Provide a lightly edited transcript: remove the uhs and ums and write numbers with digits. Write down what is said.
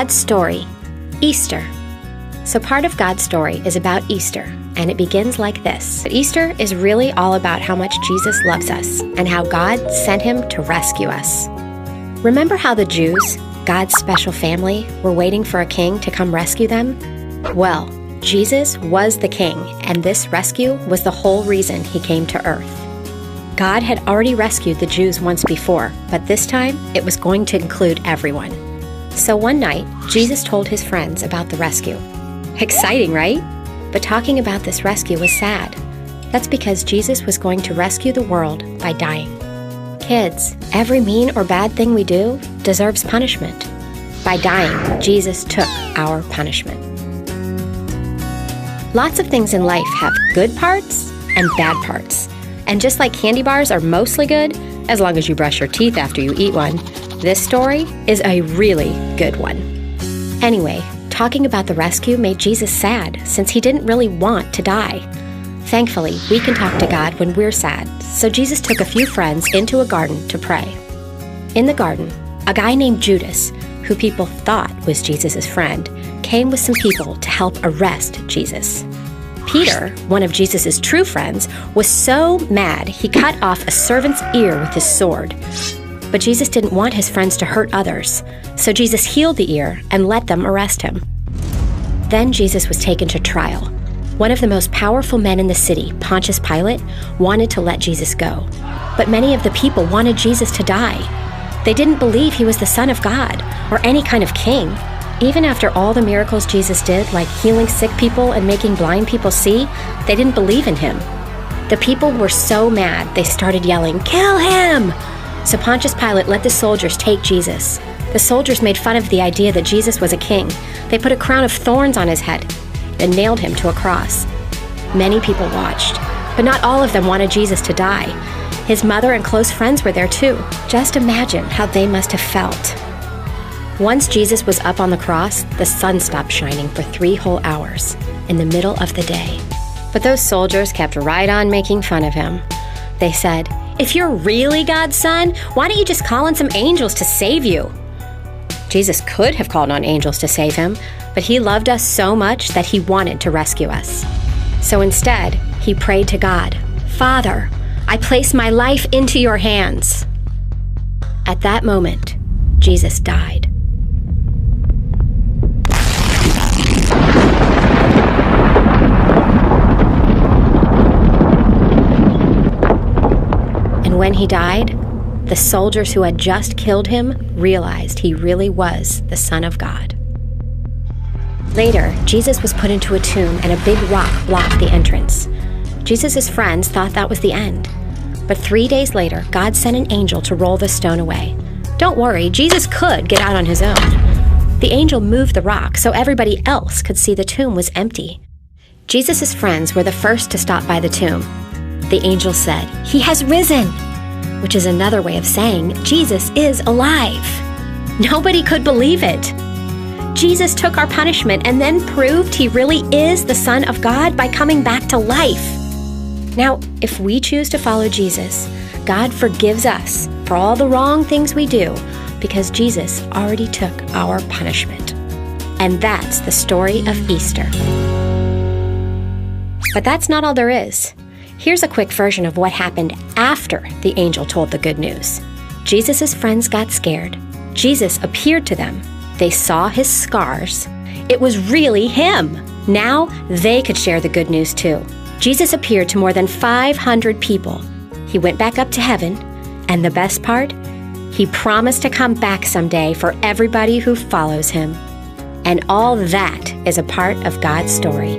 God's story, Easter. So part of God's story is about Easter, and it begins like this. Easter is really all about how much Jesus loves us and how God sent him to rescue us. Remember how the Jews, God's special family, were waiting for a king to come rescue them? Well, Jesus was the king, and this rescue was the whole reason he came to earth. God had already rescued the Jews once before, but this time it was going to include everyone. So one night, Jesus told his friends about the rescue. Exciting, right? But talking about this rescue was sad. That's because Jesus was going to rescue the world by dying. Kids, every mean or bad thing we do deserves punishment. By dying, Jesus took our punishment. Lots of things in life have good parts and bad parts. And just like candy bars are mostly good, as long as you brush your teeth after you eat one, this story is a really good one. Anyway, talking about the rescue made Jesus sad since he didn't really want to die. Thankfully, we can talk to God when we're sad, so Jesus took a few friends into a garden to pray. In the garden, a guy named Judas, who people thought was Jesus' friend, came with some people to help arrest Jesus. Peter, one of Jesus' true friends, was so mad he cut off a servant's ear with his sword. But Jesus didn't want his friends to hurt others, so Jesus healed the ear and let them arrest him. Then Jesus was taken to trial. One of the most powerful men in the city, Pontius Pilate, wanted to let Jesus go. But many of the people wanted Jesus to die. They didn't believe he was the Son of God or any kind of king. Even after all the miracles Jesus did, like healing sick people and making blind people see, they didn't believe in him. The people were so mad, they started yelling, "Kill him!" So Pontius Pilate let the soldiers take Jesus. The soldiers made fun of the idea that Jesus was a king. They put a crown of thorns on his head and nailed him to a cross. Many people watched, but not all of them wanted Jesus to die. His mother and close friends were there too. Just imagine how they must have felt. Once Jesus was up on the cross, the sun stopped shining for 3 whole hours in the middle of the day. But those soldiers kept right on making fun of him. They said, "If you're really God's son, why don't you just call on some angels to save you?" Jesus could have called on angels to save him, but he loved us so much that he wanted to rescue us. So instead, he prayed to God, "Father, I place my life into your hands." At that moment, Jesus died. And when he died, the soldiers who had just killed him realized he really was the Son of God. Later, Jesus was put into a tomb and a big rock blocked the entrance. Jesus' friends thought that was the end. But 3 days later, God sent an angel to roll the stone away. Don't worry, Jesus could get out on his own. The angel moved the rock so everybody else could see the tomb was empty. Jesus' friends were the first to stop by the tomb. The angel said, "He has risen," which is another way of saying Jesus is alive. Nobody could believe it. Jesus took our punishment and then proved he really is the Son of God by coming back to life. Now, if we choose to follow Jesus, God forgives us for all the wrong things we do because Jesus already took our punishment. And that's the story of Easter. But that's not all there is. Here's a quick version of what happened after the angel told the good news. Jesus' friends got scared. Jesus appeared to them. They saw his scars. It was really him. Now they could share the good news too. Jesus appeared to more than 500 people. He went back up to heaven, and the best part? He promised to come back someday for everybody who follows him. And all that is a part of God's story.